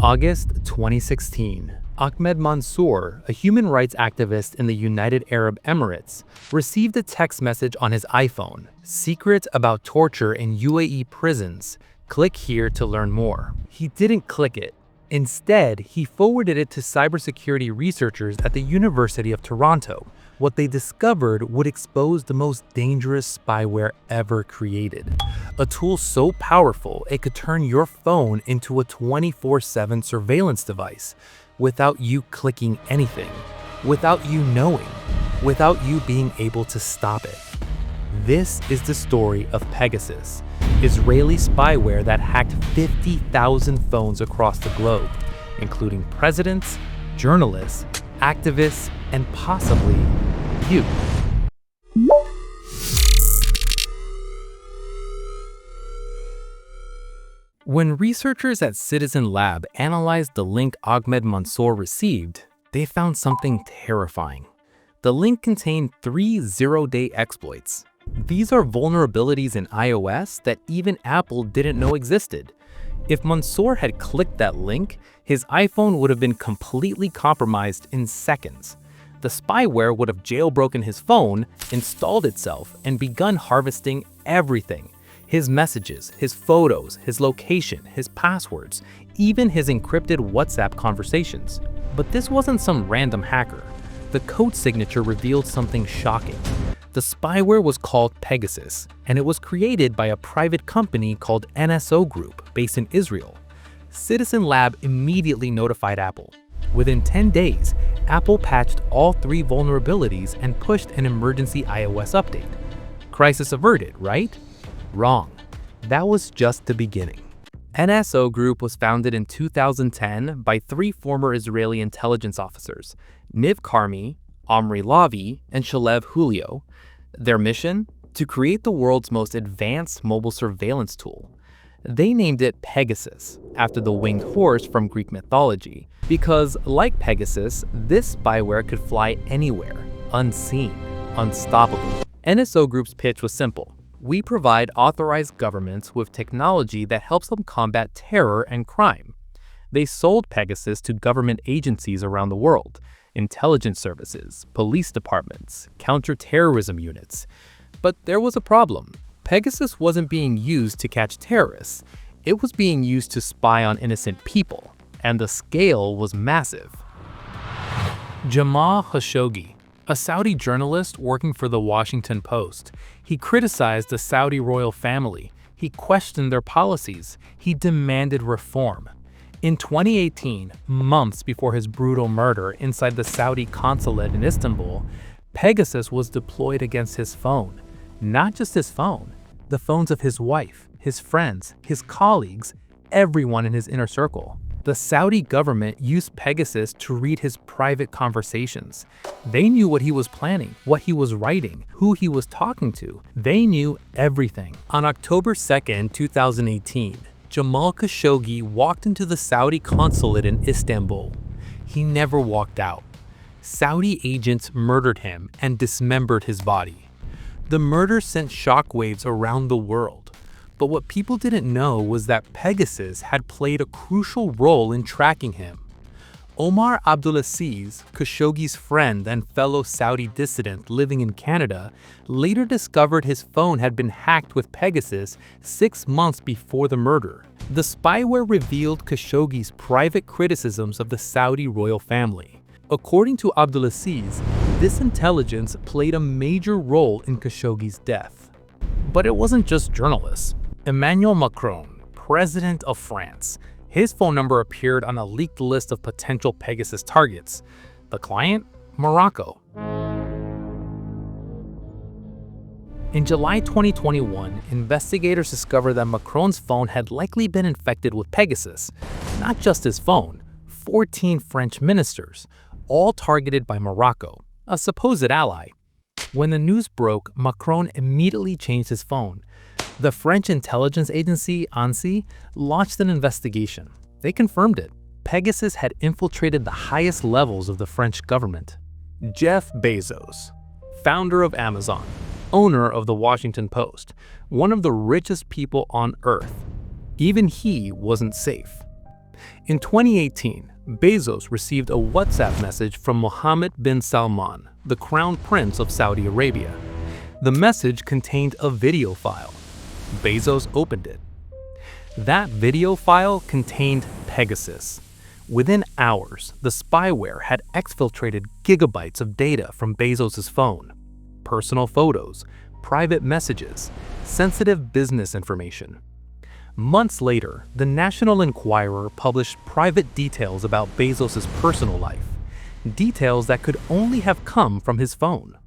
August 2016. Ahmed Mansour, a human rights activist in the United Arab Emirates, received a text message on his iPhone. Secrets about torture in UAE prisons. Click here to learn more. He didn't click it. Instead, he forwarded it to cybersecurity researchers at the University of Toronto. What they discovered would expose the most dangerous spyware ever created. A tool so powerful it could turn your phone into a 24/7 surveillance device without you clicking anything, without you knowing, without you being able to stop it. This is the story of Pegasus, Israeli spyware that hacked 50,000 phones across the globe, including presidents, journalists, activists, and possibly you. When researchers at Citizen Lab analyzed the link Ahmed Mansour received, they found something terrifying. The link contained 3 zero-day exploits. These are vulnerabilities in iOS that even Apple didn't know existed. If Mansour had clicked that link, his iPhone would have been completely compromised in seconds. The spyware would have jailbroken his phone, installed itself, and begun harvesting everything. His messages, his photos, his location, his passwords, even his encrypted WhatsApp conversations. But this wasn't some random hacker. The code signature revealed something shocking. The spyware was called Pegasus, and it was created by a private company called NSO Group based in Israel. Citizen Lab immediately notified Apple. Within 10 days, Apple patched all 3 vulnerabilities and pushed an emergency iOS update. Crisis averted, right? Wrong. That was just the beginning. NSO Group was founded in 2010 by 3 former Israeli intelligence officers, Niv Karmi, Omri Lavi, and Shalev Julio. Their mission? To create the world's most advanced mobile surveillance tool. They named it Pegasus, after the winged horse from Greek mythology, because, like Pegasus, this spyware could fly anywhere, unseen, unstoppable. NSO Group's pitch was simple. We provide authorized governments with technology that helps them combat terror and crime. They sold Pegasus to government agencies around the world, intelligence services, police departments, counterterrorism units. But there was a problem. Pegasus wasn't being used to catch terrorists. It was being used to spy on innocent people, and the scale was massive. Jamal Khashoggi, a Saudi journalist working for the Washington Post. He criticized the Saudi royal family. He questioned their policies. He demanded reform. In 2018, months before his brutal murder inside the Saudi consulate in Istanbul, Pegasus was deployed against his phone. Not just his phone, the phones of his wife, his friends, his colleagues, everyone in his inner circle. The Saudi government used Pegasus to read his private conversations. They knew what he was planning, what he was writing, who he was talking to. They knew everything. On October 2nd, 2018, Jamal Khashoggi walked into the Saudi consulate in Istanbul. He never walked out. Saudi agents murdered him and dismembered his body. The murder sent shockwaves around the world. But what people didn't know was that Pegasus had played a crucial role in tracking him. Omar Abdulaziz, Khashoggi's friend and fellow Saudi dissident living in Canada, later discovered his phone had been hacked with Pegasus 6 months before the murder. The spyware revealed Khashoggi's private criticisms of the Saudi royal family. According to Abdulaziz, this intelligence played a major role in Khashoggi's death. But it wasn't just journalists. Emmanuel Macron, president of France, his phone number appeared on a leaked list of potential Pegasus targets. The client? Morocco. In July 2021, investigators discovered that Macron's phone had likely been infected with Pegasus. Not just his phone, 14 French ministers, all targeted by Morocco, a supposed ally. When the news broke, Macron immediately changed his phone. The French intelligence agency, ANSI, launched an investigation. They confirmed it. Pegasus had infiltrated the highest levels of the French government. Jeff Bezos, founder of Amazon, owner of the Washington Post, one of the richest people on Earth. Even he wasn't safe. In 2018, Bezos received a WhatsApp message from Mohammed bin Salman, the Crown Prince of Saudi Arabia. The message contained a video file. Bezos opened it. That video file contained Pegasus. Within hours, the spyware had exfiltrated gigabytes of data from Bezos' phone. Personal photos, private messages, sensitive business information. Months later, the National Enquirer published private details about Bezos' personal life, details that could only have come from his phone.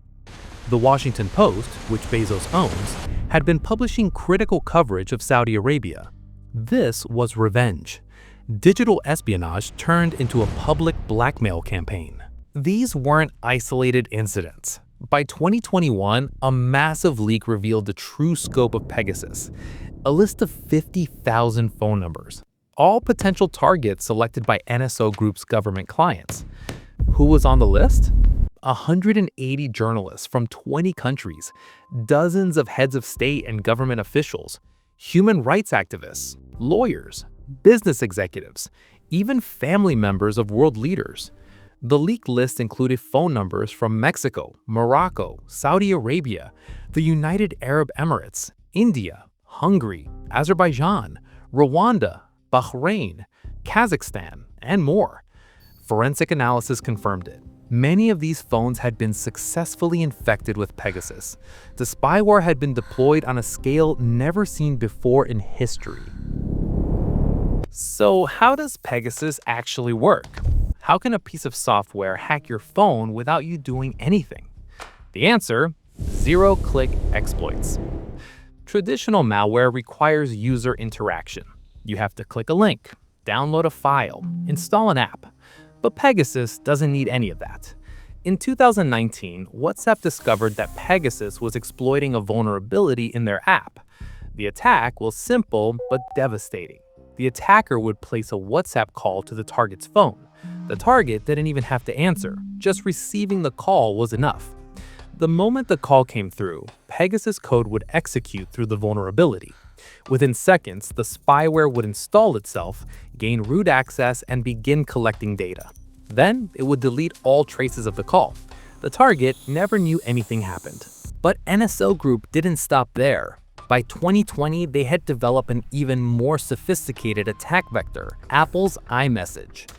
The Washington Post, which Bezos owns, had been publishing critical coverage of Saudi Arabia. This was revenge. Digital espionage turned into a public blackmail campaign. These weren't isolated incidents. By 2021, a massive leak revealed the true scope of Pegasus, a list of 50,000 phone numbers, all potential targets selected by NSO Group's government clients. Who was on the list? 180 journalists from 20 countries, dozens of heads of state and government officials, human rights activists, lawyers, business executives, even family members of world leaders. The leaked list included phone numbers from Mexico, Morocco, Saudi Arabia, the United Arab Emirates, India, Hungary, Azerbaijan, Rwanda, Bahrain, Kazakhstan, and more. Forensic analysis confirmed it. Many of these phones had been successfully infected with Pegasus. The spyware had been deployed on a scale never seen before in history. So how does Pegasus actually work? How can a piece of software hack your phone without you doing anything? The answer: zero-click exploits. Traditional malware requires user interaction. You have to click a link, download a file, install an app. But Pegasus doesn't need any of that. In 2019, WhatsApp discovered that Pegasus was exploiting a vulnerability in their app. The attack was simple but devastating. The attacker would place a WhatsApp call to the target's phone. The target didn't even have to answer, just receiving the call was enough. The moment the call came through, Pegasus code would execute through the vulnerability. Within seconds, the spyware would install itself, gain root access, and begin collecting data. Then, it would delete all traces of the call. The target never knew anything happened. But NSO Group didn't stop there. By 2020, they had developed an even more sophisticated attack vector, Apple's iMessage.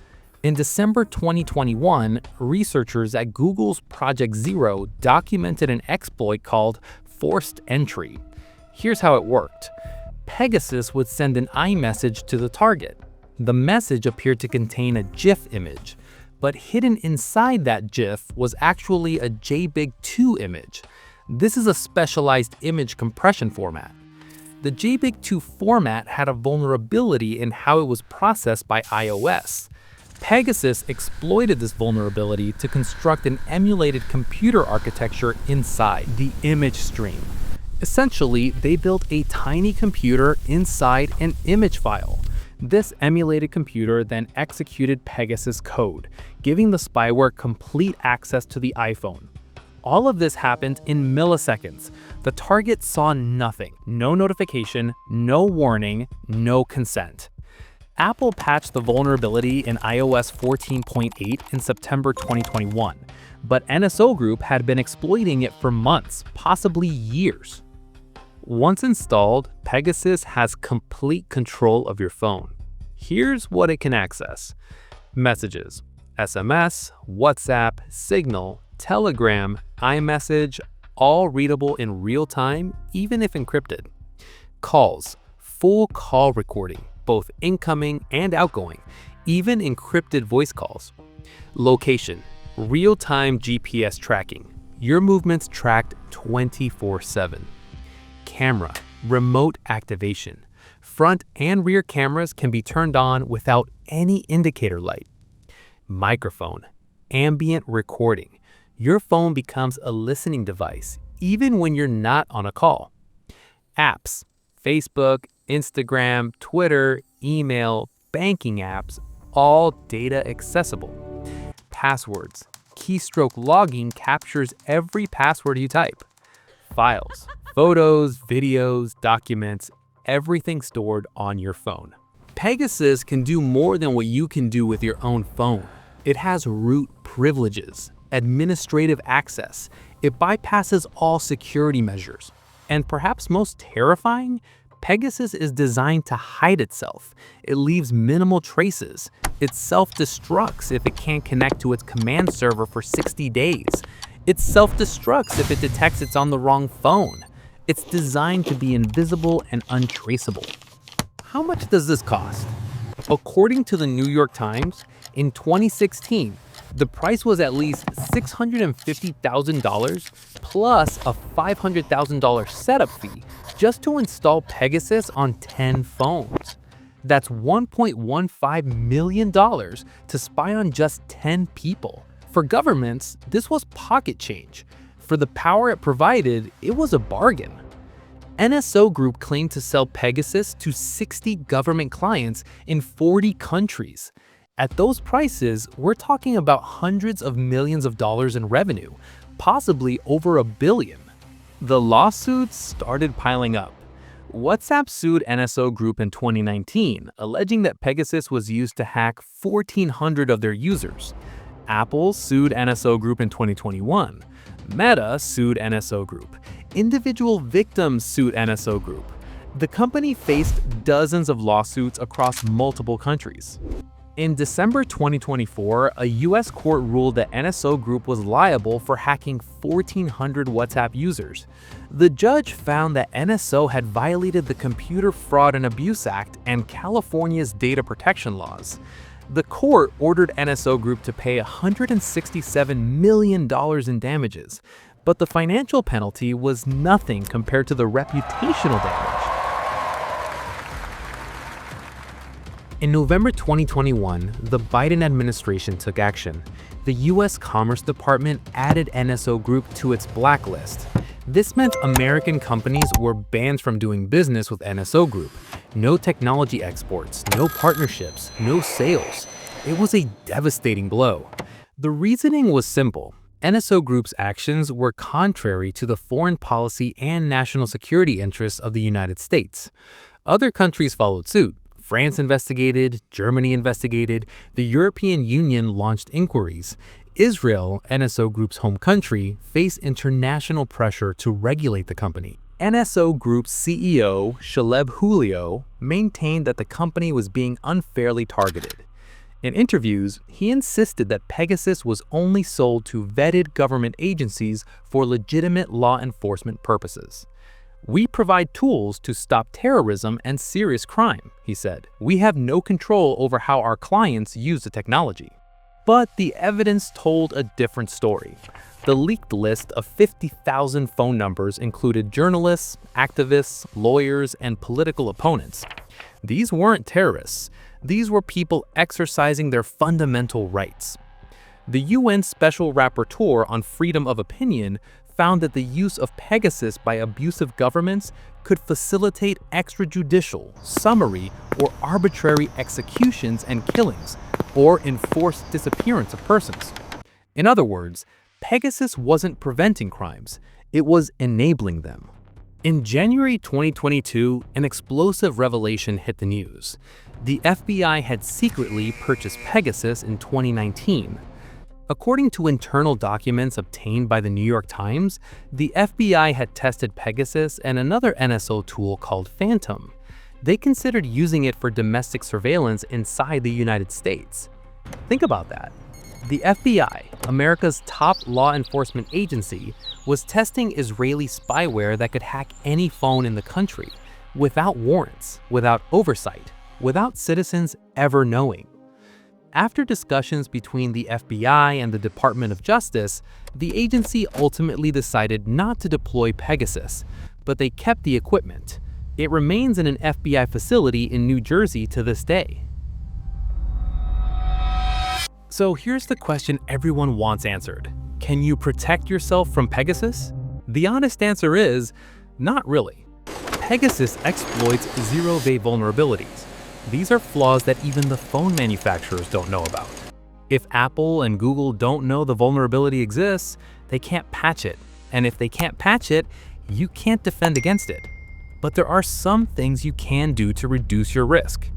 In December 2021, researchers at Google's Project Zero documented an exploit called forced entry. Here's how it worked. Pegasus would send an iMessage to the target. The message appeared to contain a GIF image, but hidden inside that GIF was actually a JPEG-2 image. This is a specialized image compression format. The JPEG-2 format had a vulnerability in how it was processed by iOS. Pegasus exploited this vulnerability to construct an emulated computer architecture inside the image stream. Essentially, they built a tiny computer inside an image file. This emulated computer then executed Pegasus code, giving the spyware complete access to the iPhone. All of this happened in milliseconds. The target saw nothing, no notification, no warning, no consent. Apple patched the vulnerability in iOS 14.8 in September 2021, but NSO Group had been exploiting it for months, possibly years. Once installed, Pegasus has complete control of your phone. Here's what it can access: messages, SMS, WhatsApp, Signal, Telegram, iMessage, all readable in real time, even if encrypted. Calls, full call recording, both incoming and outgoing, even encrypted voice calls. Location, real-time GPS tracking, your movements tracked 24/7. Camera, remote activation. Front and rear cameras can be turned on without any indicator light. Microphone, ambient recording. Your phone becomes a listening device, even when you're not on a call. Apps, Facebook, Instagram, Twitter, email, banking apps, all data accessible. Passwords, keystroke logging captures every password you type. Files, photos, videos, documents, everything stored on your phone. Pegasus can do more than what you can do with your own phone. It has root privileges, administrative access. It bypasses all security measures. And perhaps most terrifying, Pegasus is designed to hide itself. It leaves minimal traces. It self-destructs if it can't connect to its command server for 60 days. It self-destructs if it detects it's on the wrong phone. It's designed to be invisible and untraceable. How much does this cost? According to the New York Times, in 2016, the price was at least $650,000 plus a $500,000 setup fee just to install Pegasus on 10 phones. That's $1.15 million to spy on just 10 people. For governments, this was pocket change. For the power it provided, it was a bargain. NSO Group claimed to sell Pegasus to 60 government clients in 40 countries. At those prices, we're talking about hundreds of millions of dollars in revenue, possibly over $1 billion. The lawsuits started piling up. WhatsApp sued NSO Group in 2019, alleging that Pegasus was used to hack 1,400 of their users. Apple sued NSO Group in 2021. Meta sued NSO Group. Individual victims sued NSO Group. The company faced dozens of lawsuits across multiple countries. In December 2024, a US court ruled that NSO Group was liable for hacking 1,400 WhatsApp users. The judge found that NSO had violated the Computer Fraud and Abuse Act and California's data protection laws. The court ordered NSO Group to pay $167 million in damages, but the financial penalty was nothing compared to the reputational damage. In November 2021, the Biden administration took action. The US Commerce Department added NSO Group to its blacklist. This meant American companies were banned from doing business with NSO Group. No technology exports, no partnerships, no sales. It was a devastating blow. The reasoning was simple. NSO Group's actions were contrary to the foreign policy and national security interests of the United States. Other countries followed suit. France investigated, Germany investigated, the European Union launched inquiries. Israel, NSO Group's home country, faced international pressure to regulate the company. NSO Group's CEO, Shaleb Julio, maintained that the company was being unfairly targeted. In interviews, he insisted that Pegasus was only sold to vetted government agencies for legitimate law enforcement purposes. "We provide tools to stop terrorism and serious crime," he said. "We have no control over how our clients use the technology." But the evidence told a different story. The leaked list of 50,000 phone numbers included journalists, activists, lawyers, and political opponents. These weren't terrorists. These were people exercising their fundamental rights. The UN Special Rapporteur on Freedom of Opinion found that the use of Pegasus by abusive governments could facilitate extrajudicial, summary, or arbitrary executions and killings, or enforced disappearance of persons. In other words, Pegasus wasn't preventing crimes, it was enabling them. In January 2022, an explosive revelation hit the news. The FBI had secretly purchased Pegasus in 2019. According to internal documents obtained by the New York Times, the FBI had tested Pegasus and another NSO tool called Phantom. They considered using it for domestic surveillance inside the United States. Think about that. The FBI, America's top law enforcement agency, was testing Israeli spyware that could hack any phone in the country, without warrants, without oversight, without citizens ever knowing. After discussions between the FBI and the Department of Justice, the agency ultimately decided not to deploy Pegasus, but they kept the equipment. It remains in an FBI facility in New Jersey to this day. So here's the question everyone wants answered. Can you protect yourself from Pegasus? The honest answer is, not really. Pegasus exploits zero-day vulnerabilities. These are flaws that even the phone manufacturers don't know about. If Apple and Google don't know the vulnerability exists, they can't patch it. And if they can't patch it, you can't defend against it. But there are some things you can do to reduce your risk.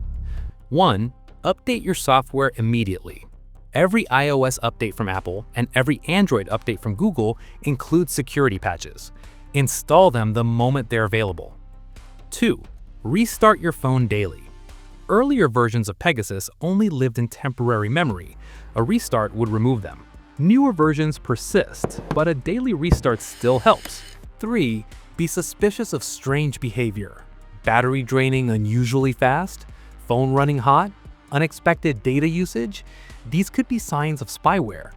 1. Update your software immediately. Every iOS update from Apple and every Android update from Google includes security patches. Install them the moment they're available. 2. Restart your phone daily. Earlier versions of Pegasus only lived in temporary memory. A restart would remove them. Newer versions persist, but a daily restart still helps. 3. Be suspicious of strange behavior. Battery draining unusually fast, phone running hot, unexpected data usage. These could be signs of spyware.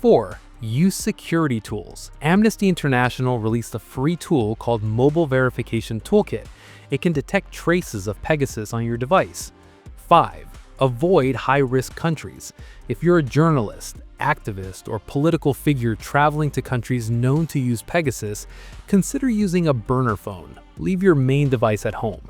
4. Use security tools. Amnesty International released a free tool called Mobile Verification Toolkit. It can detect traces of Pegasus on your device. 5. Avoid high-risk countries. If you're a journalist, activist, or political figure traveling to countries known to use Pegasus, consider using a burner phone. Leave your main device at home.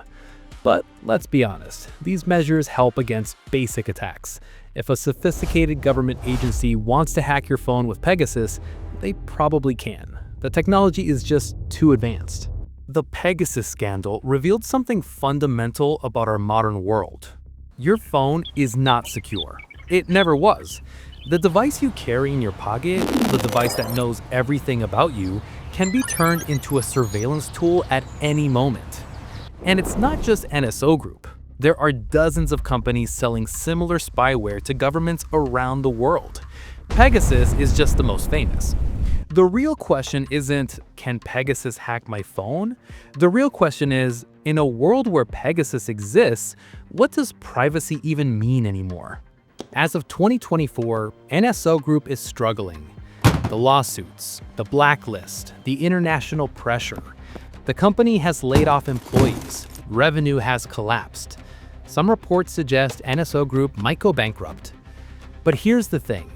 But let's be honest, these measures help against basic attacks. If a sophisticated government agency wants to hack your phone with Pegasus, they probably can. The technology is just too advanced. The Pegasus scandal revealed something fundamental about our modern world. Your phone is not secure. It never was. The device you carry in your pocket, the device that knows everything about you, can be turned into a surveillance tool at any moment. And it's not just NSO Group. There are dozens of companies selling similar spyware to governments around the world. Pegasus is just the most famous. The real question isn't, can Pegasus hack my phone? The real question is, in a world where Pegasus exists, what does privacy even mean anymore? As of 2024, NSO Group is struggling. The lawsuits, the blacklist, the international pressure. The company has laid off employees. Revenue has collapsed. Some reports suggest NSO Group might go bankrupt. But here's the thing.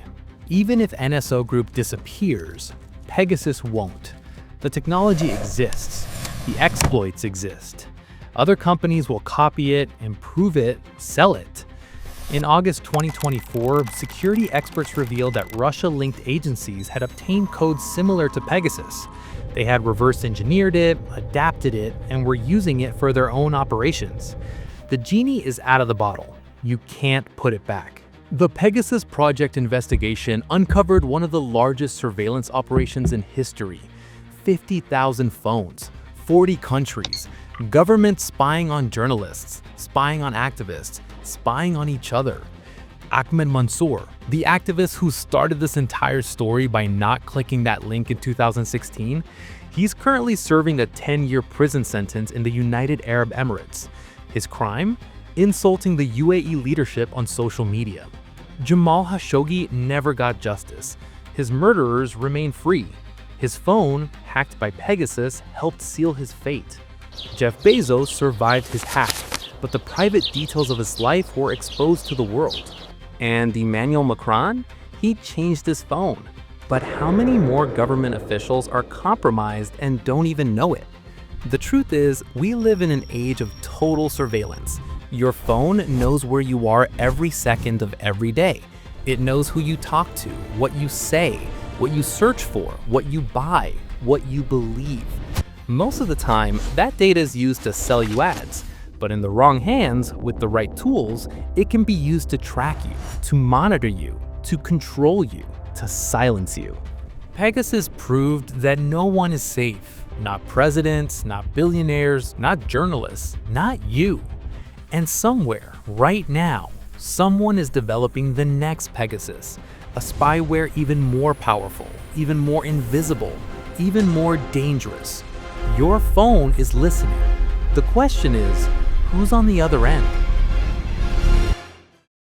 Even if NSO Group disappears, Pegasus won't. The technology exists. The exploits exist. Other companies will copy it, improve it, sell it. In August 2024, security experts revealed that Russia-linked agencies had obtained code similar to Pegasus. They had reverse engineered it, adapted it, and were using it for their own operations. The genie is out of the bottle. You can't put it back. The Pegasus Project investigation uncovered one of the largest surveillance operations in history. 50,000 phones, 40 countries, governments spying on journalists, spying on activists, spying on each other. Ahmed Mansour, the activist who started this entire story by not clicking that link in 2016, he's currently serving a 10-year prison sentence in the United Arab Emirates. His crime? Insulting the UAE leadership on social media. Jamal Khashoggi never got justice. His murderers remain free. His phone, hacked by Pegasus, helped seal his fate. Jeff Bezos survived his hack, but the private details of his life were exposed to the world. And Emmanuel Macron? He changed his phone. But how many more government officials are compromised and don't even know it? The truth is, we live in an age of total surveillance. Your phone knows where you are every second of every day. It knows who you talk to, what you say, what you search for, what you buy, what you believe. Most of the time, that data is used to sell you ads. But in the wrong hands, with the right tools, it can be used to track you, to monitor you, to control you, to silence you. Pegasus proved that no one is safe. Not presidents, not billionaires, not journalists, not you. And somewhere, right now, someone is developing the next Pegasus, a spyware even more powerful, even more invisible, even more dangerous. Your phone is listening. The question is, who's on the other end?